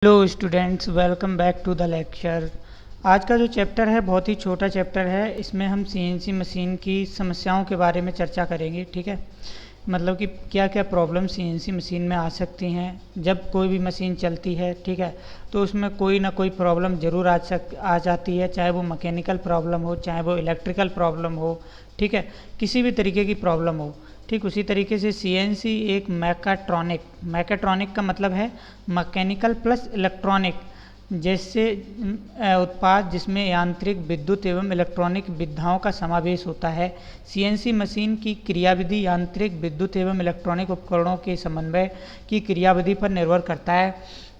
Hello students, welcome back to the lecture. आज का जो चैप्टर है बहुत ही छोटा चैप्टर है। इसमें हम सीएनसी मशीन की समस्याओं के बारे में चर्चा करेंगे। ठीक है, मतलब कि क्या क्या प्रॉब्लम सीएनसी मशीन में आ सकती हैं जब कोई भी मशीन चलती है। ठीक है, तो उसमें कोई ना कोई प्रॉब्लम ज़रूर आ जाती है, चाहे वो मैकेनिकल प्रॉब्लम हो, चाहे वो इलेक्ट्रिकल प्रॉब्लम हो। ठीक है, किसी भी तरीके की प्रॉब्लम हो। ठीक उसी तरीके से सीएनसी एक मैकाट्रॉनिक का मतलब है मैकेनिकल प्लस इलेक्ट्रॉनिक जैसे उत्पाद जिसमें यांत्रिक, विद्युत एवं इलेक्ट्रॉनिक विधाओं का समावेश होता है। सीएनसी मशीन की क्रियाविधि यांत्रिक, विद्युत एवं इलेक्ट्रॉनिक उपकरणों के समन्वय की क्रियाविधि पर निर्भर करता है।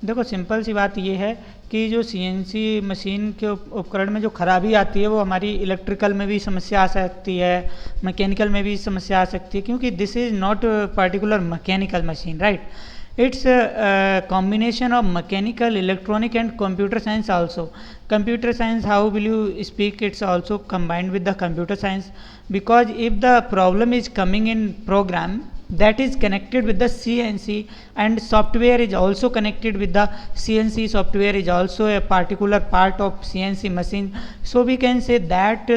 देखो, सिंपल सी बात यह है कि जो सीएनसी मशीन के उपकरण में जो खराबी आती है वो हमारी इलेक्ट्रिकल में भी समस्या आ सकती है, मैकेनिकल में भी समस्या आ सकती है, क्योंकि this is not particular mechanical machine, right. It's a combination of mechanical, electronic and computer science also. Computer science, how will you speak? It's also combined with the computer science, because if the problem is coming in program that is connected with the CNC and software is also connected with the CNC, software is also a particular part of CNC machine. So we can say that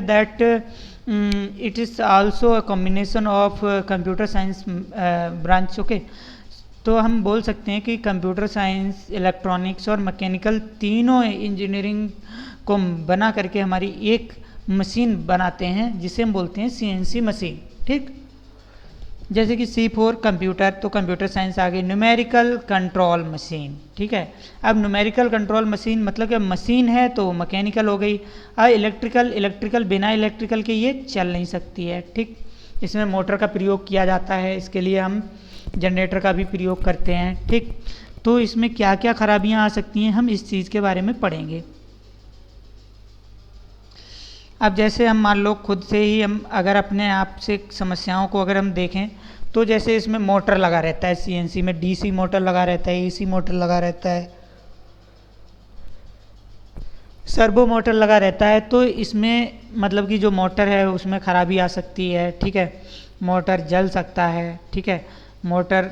it is also a combination of computer science branch. Okay, तो हम बोल सकते हैं कि computer science, electronics और mechanical तीनों engineering को बना करके हमारी एक मशीन बनाते हैं जिसे हम बोलते हैं सीएनसी मशीन। ठीक, जैसे कि C4 कंप्यूटर, तो कंप्यूटर साइंस आ गई। न्यूमेरिकल कंट्रोल मशीन, ठीक है। अब न्यूमेरिकल कंट्रोल मशीन मतलब कि मशीन है तो मैकेनिकल हो गई। अब इलेक्ट्रिकल बिना इलेक्ट्रिकल के ये चल नहीं सकती है। ठीक, इसमें मोटर का प्रयोग किया जाता है, इसके लिए हम जनरेटर का भी प्रयोग करते हैं। ठीक, तो इसमें क्या क्या खराबियां आ सकती हैं हम इस चीज़ के बारे में पढ़ेंगे। अब जैसे हम मान लो खुद से ही हम अगर अपने आप से समस्याओं को अगर हम देखें तो जैसे इसमें मोटर लगा रहता है, सीएनसी में डीसी मोटर लगा रहता है, एसी मोटर लगा रहता है, सर्वो मोटर लगा रहता है। तो इसमें मतलब कि जो मोटर है उसमें खराबी आ सकती है। ठीक है, मोटर जल सकता है। ठीक है, मोटर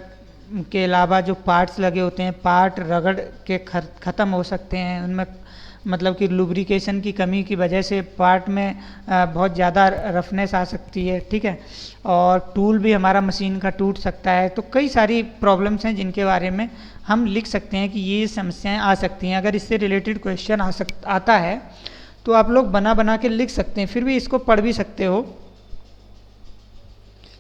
के अलावा जो पार्ट्स लगे होते हैं, पार्ट रगड़ के ख़त्म हो सकते हैं, उनमें मतलब कि लुब्रिकेशन की कमी की वजह से पार्ट में बहुत ज़्यादा रफनेस आ सकती है। ठीक है, और टूल भी हमारा मशीन का टूट सकता है। तो कई सारी प्रॉब्लम्स हैं जिनके बारे में हम लिख सकते हैं कि ये समस्याएं आ सकती हैं। अगर इससे रिलेटेड क्वेश्चन आता है तो आप लोग बना बना के लिख सकते हैं, फिर भी इसको पढ़ भी सकते हो।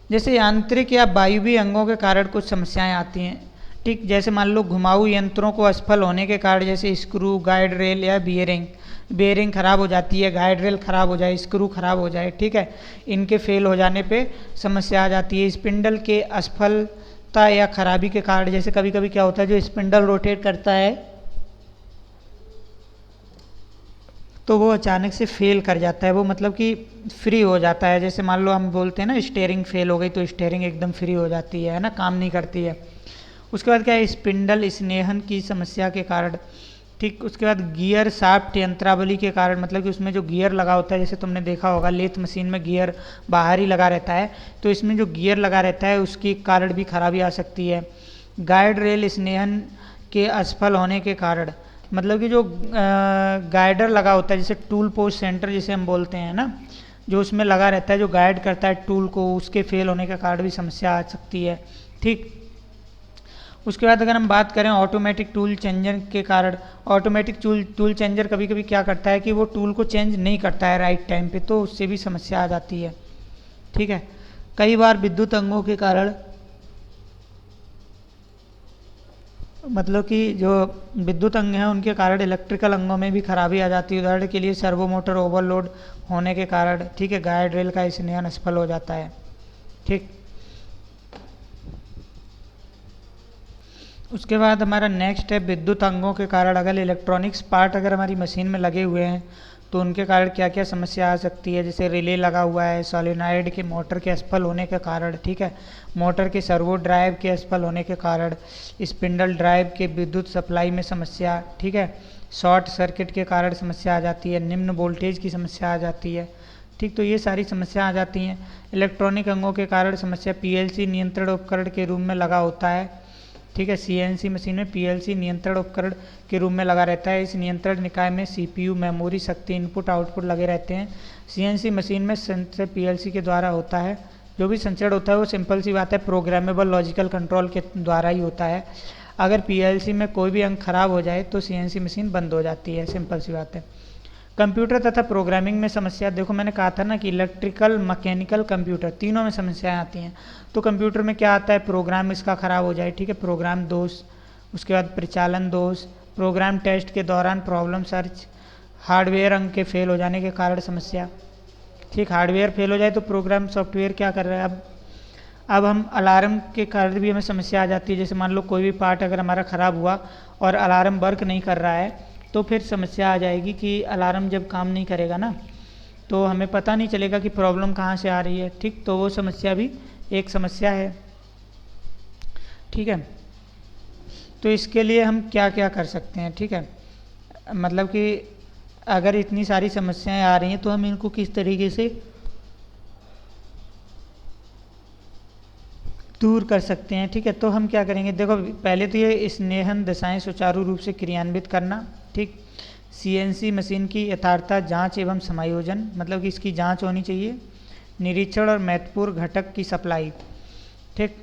जैसे यांत्रिक या वायुवीय अंगों के कारण कुछ समस्याएं आती हैं। ठीक, जैसे मान लो घुमाऊ यंत्रों को असफल होने के कारण जैसे स्क्रू, गाइड रेल या बियरिंग खराब हो जाती है, गाइड रेल खराब हो जाए, स्क्रू खराब हो जाए। ठीक है, इनके फेल हो जाने पे समस्या आ जाती है। स्पिंडल के असफलता या खराबी के कारण जैसे कभी कभी क्या होता है, जो स्पिंडल रोटेट करता है तो वो अचानक से फेल कर जाता है, वो मतलब कि फ्री हो जाता है। जैसे मान लो हम बोलते हैं ना स्टीयरिंग फेल हो गई, तो स्टीयरिंग एकदम फ्री हो जाती है ना, काम नहीं करती है। उसके बाद क्या है, स्पिंडल स्नेहन की समस्या के कारण। ठीक, उसके बाद गियर शाफ्ट यंत्रावली के कारण, मतलब कि उसमें जो गियर लगा होता है, जैसे तुमने देखा होगा लेथ मशीन में गियर बाहर ही लगा रहता है, तो इसमें जो गियर लगा रहता है उसके कारण भी खराबी आ सकती है। गाइड रेल स्नेहन के असफल होने के कारण, मतलब कि जो गाइडर लगा होता है, जैसे टूल पोस्ट सेंटर जिसे हम बोलते हैं ना, जो उसमें लगा रहता है, जो गाइड करता है टूल को, उसके फेल होने के कारण भी समस्या आ सकती है। ठीक, उसके बाद अगर हम बात करें ऑटोमेटिक टूल चेंजर के कारण, ऑटोमेटिक टूल चेंजर कभी कभी क्या करता है कि वो टूल को चेंज नहीं करता है राइट टाइम पे, तो उससे भी समस्या आ जाती है। ठीक है, कई बार विद्युत अंगों के कारण, मतलब कि जो विद्युत अंग हैं उनके कारण इलेक्ट्रिकल अंगों में भी खराबी आ जाती है। उदाहरण के लिए सर्वो मोटर ओवरलोड होने के कारण, ठीक है, गाइड रेल का स्नेहन असफल हो जाता है। ठीक, उसके बाद हमारा नेक्स्ट है विद्युत अंगों के कारण अगर इलेक्ट्रॉनिक्स पार्ट अगर हमारी मशीन में लगे हुए हैं तो उनके कारण क्या क्या समस्या आ सकती है। जैसे रिले लगा हुआ है, सॉलिनॉइड के मोटर के असफल होने के कारण, ठीक है, मोटर के सर्वो ड्राइव के असफल होने के कारण, स्पिंडल ड्राइव के विद्युत सप्लाई में समस्या, ठीक है, शॉर्ट सर्किट के कारण समस्या आ जाती है, निम्न वोल्टेज की समस्या आ जाती है। ठीक, तो ये सारी समस्या आ जाती हैं। इलेक्ट्रॉनिक अंगों के कारण समस्या, पीएलसी नियंत्रण उपकरण के रूप में लगा होता है ठीक है। सीएनसी मशीन में पीएलसी नियंत्रण उपकरण के रूप में लगा रहता है। इस नियंत्रण निकाय में सीपीयू, मेमोरी, शक्ति इनपुट आउटपुट लगे रहते हैं। सीएनसी मशीन में संचय पीएलसी के द्वारा होता है। जो भी संचरण होता है वो सिंपल सी बात है, प्रोग्रामेबल लॉजिकल कंट्रोल के द्वारा ही होता है। अगर पीएलसी में कोई भी अंग खराब हो जाए तो सीएनसी मशीन बंद हो जाती है, सिंपल सी बात है। कंप्यूटर तथा प्रोग्रामिंग में समस्या, देखो मैंने कहा था ना कि इलेक्ट्रिकल, मैकेनिकल, कंप्यूटर तीनों में समस्याएं आती हैं। तो कंप्यूटर में क्या आता है, प्रोग्राम इसका खराब हो जाए, ठीक है, प्रोग्राम दोष, उसके बाद परिचालन दोष, प्रोग्राम टेस्ट के दौरान प्रॉब्लम सर्च, हार्डवेयर अंग के फेल हो जाने के कारण समस्या, ठीक, हार्डवेयर फेल हो जाए तो प्रोग्राम सॉफ्टवेयर क्या कर रहा है। अब हम अलार्म के कारण भी हमें समस्या आ जाती है। जैसे मान लो कोई भी पार्ट अगर हमारा ख़राब हुआ और अलार्म वर्क नहीं कर रहा है तो फिर समस्या आ जाएगी कि अलार्म जब काम नहीं करेगा ना तो हमें पता नहीं चलेगा कि प्रॉब्लम कहाँ से आ रही है, ठीक, तो वो समस्या भी एक समस्या है, ठीक है। तो इसके लिए हम क्या क्या कर सकते हैं, ठीक है, मतलब कि अगर इतनी सारी समस्याएं आ रही हैं तो हम इनको किस तरीके से दूर कर सकते हैं, ठीक है। तो हम क्या करेंगे, देखो पहले तो ये स्नेहन दशाएं सुचारू रूप से क्रियान्वित करना, ठीक। सीएनसी मशीन की यथार्थता जांच एवं समायोजन, मतलब कि इसकी जांच होनी चाहिए। निरीक्षण और महत्वपूर्ण घटक की सप्लाई, ठीक,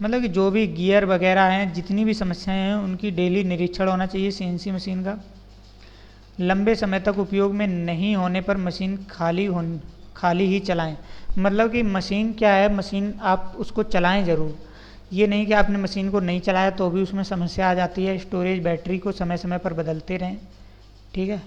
मतलब कि जो भी गियर वगैरह हैं, जितनी भी समस्याएं हैं उनकी डेली निरीक्षण होना चाहिए सीएनसी मशीन का। लंबे समय तक उपयोग में नहीं होने पर मशीन खाली ही चलाएं, मतलब कि मशीन क्या है, मशीन आप उसको चलाएं ज़रूर, ये नहीं कि आपने मशीन को नहीं चलाया तो भी उसमें समस्या आ जाती है। स्टोरेज बैटरी को समय समय पर बदलते रहें, ठीक है।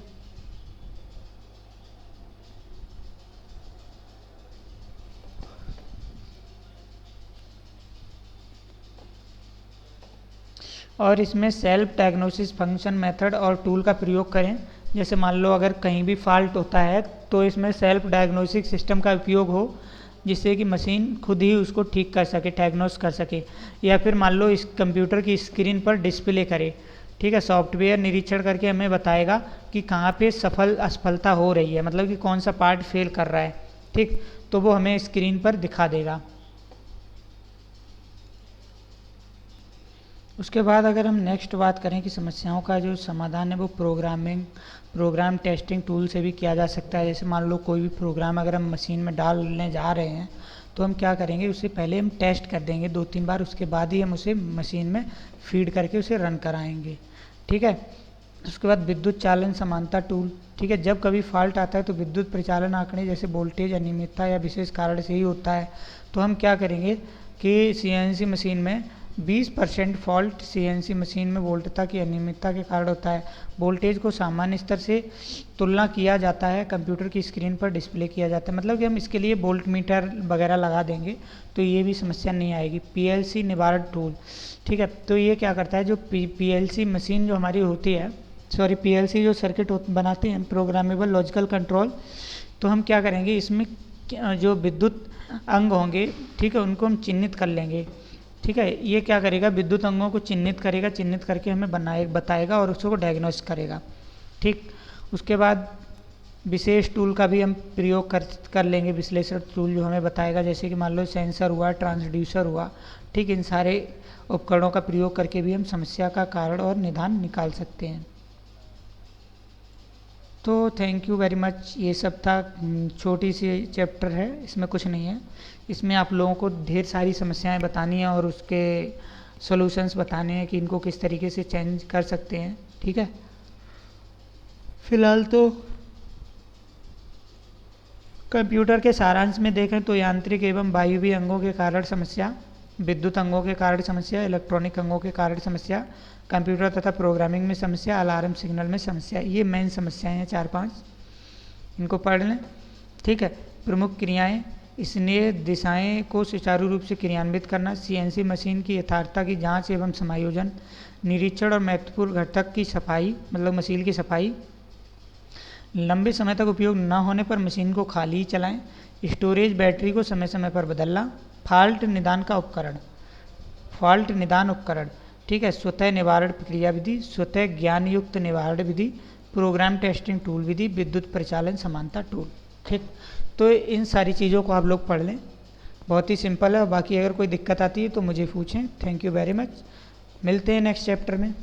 और इसमें सेल्फ डायग्नोसिस फंक्शन मेथड और टूल का प्रयोग करें। जैसे मान लो अगर कहीं भी फॉल्ट होता है तो इसमें सेल्फ डायग्नोस्टिक सिस्टम का उपयोग हो जिससे कि मशीन खुद ही उसको ठीक कर सके, डायग्नोस कर सके, या फिर मान लो इस कंप्यूटर की स्क्रीन पर डिस्प्ले करे, ठीक है। सॉफ्टवेयर निरीक्षण करके हमें बताएगा कि कहाँ पे असफलता हो रही है, मतलब कि कौन सा पार्ट फेल कर रहा है, ठीक, तो वो हमें स्क्रीन पर दिखा देगा। उसके बाद अगर हम नेक्स्ट बात करें कि समस्याओं का जो समाधान है वो प्रोग्राम टेस्टिंग टूल से भी किया जा सकता है। जैसे मान लो कोई भी प्रोग्राम अगर हम मशीन में डालने जा रहे हैं तो हम क्या करेंगे, उससे पहले हम टेस्ट कर देंगे 2-3 बार, उसके बाद ही हम उसे मशीन में फीड करके उसे रन कराएंगे, ठीक है। उसके बाद विद्युत चालन समानता टूल, ठीक है, जब कभी फॉल्ट आता है तो विद्युत परिचालन आंकड़े जैसे वोल्टेज अनियमितता या विशेष कारण से ही होता है। तो हम क्या करेंगे कि सीएनसी मशीन में 20% फॉल्ट सीएनसी मशीन में वोल्टता की अनियमितता के कारण होता है। वोल्टेज को सामान्य स्तर से तुलना किया जाता है, कंप्यूटर की स्क्रीन पर डिस्प्ले किया जाता है, मतलब कि हम इसके लिए वोल्ट मीटर वगैरह लगा देंगे तो ये भी समस्या नहीं आएगी। पीएलसी निवारण टूल, ठीक है, तो ये क्या करता है, जो पीएलसी मशीन जो हमारी होती है, सॉरी पीएलसी जो सर्किट बनाते हैं, प्रोग्रामेबल लॉजिकल कंट्रोल, तो हम क्या करेंगे, इसमें जो विद्युत अंग होंगे, ठीक है, उनको हम चिन्हित कर लेंगे, ठीक है। ये क्या करेगा, विद्युत अंगों को चिन्हित करेगा, चिन्हित करके हमें बताएगा और उसको डायग्नोस करेगा, ठीक। उसके बाद विशेष टूल का भी हम प्रयोग कर लेंगे, विश्लेषण टूल जो हमें बताएगा, जैसे कि मान लो सेंसर हुआ, ट्रांसड्यूसर हुआ, ठीक, इन सारे उपकरणों का प्रयोग करके भी हम समस्या का कारण और निदान निकाल सकते हैं। तो थैंक यू वेरी मच, ये सब था, छोटी सी चैप्टर है, इसमें कुछ नहीं है, इसमें आप लोगों को ढेर सारी समस्याएं बतानी है और उसके सॉल्यूशंस बताने हैं कि इनको किस तरीके से चेंज कर सकते हैं, ठीक है। फिलहाल तो कंप्यूटर के सारांश में देखें तो यांत्रिक एवं वायवीय अंगों के कारण समस्या, विद्युत अंगों के कारण समस्या, इलेक्ट्रॉनिक अंगों के कारण समस्या, कंप्यूटर तथा प्रोग्रामिंग में समस्या, अलार्म सिग्नल में समस्या, ये मेन समस्याएं हैं 4-5, इनको पढ़ लें, ठीक है। प्रमुख क्रियाएं, स्नेह दिशाएं को सुचारू रूप से क्रियान्वित करना, सीएनसी मशीन की यथार्थता की जांच एवं समायोजन, निरीक्षण और महत्वपूर्ण घटक की सफाई, मतलब मशीन की सफाई, लंबे समय तक उपयोग न होने पर मशीन को खाली ही चलाएं, स्टोरेज बैटरी को समय समय पर बदलना, फॉल्ट निदान उपकरण, ठीक है, स्वतः निवारण प्रक्रिया विधि, स्वतः ज्ञान युक्त निवारण विधि, प्रोग्राम टेस्टिंग टूल विधि, विद्युत परिचालन समानता टूल, ठीक। तो इन सारी चीज़ों को आप लोग पढ़ लें, बहुत ही सिंपल है। बाकी अगर कोई दिक्कत आती है तो मुझे पूछें। Thank you very much. मिलते हैं नेक्स्ट चैप्टर में।